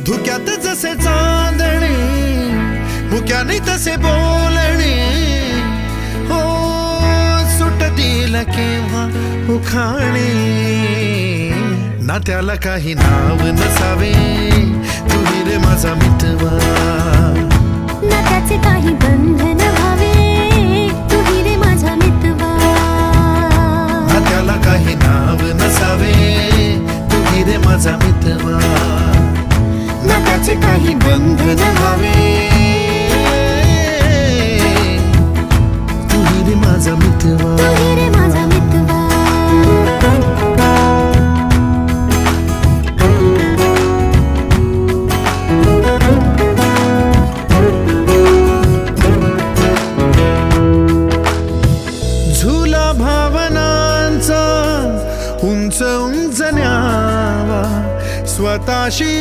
धुक्यात जसे चांदणे, मुक्याने तसे बोलणे, हो सुटतील केव्हा उखाणे. ना त्याला काही नाव नसावे, तुही रे माझा मितवा. ना त्याचे काही बंधन व्हावे, तुही रे माझा मितवा. ना त्याला काही नाव नसावे, तुही रे माझा मितवा. ना त्याचे काही बंधन व्हावे, तुही रे माझा मितवा. तुही रे माझा मितवा. झुला भावनांचा उंच उंच न्यावा, स्वतःशी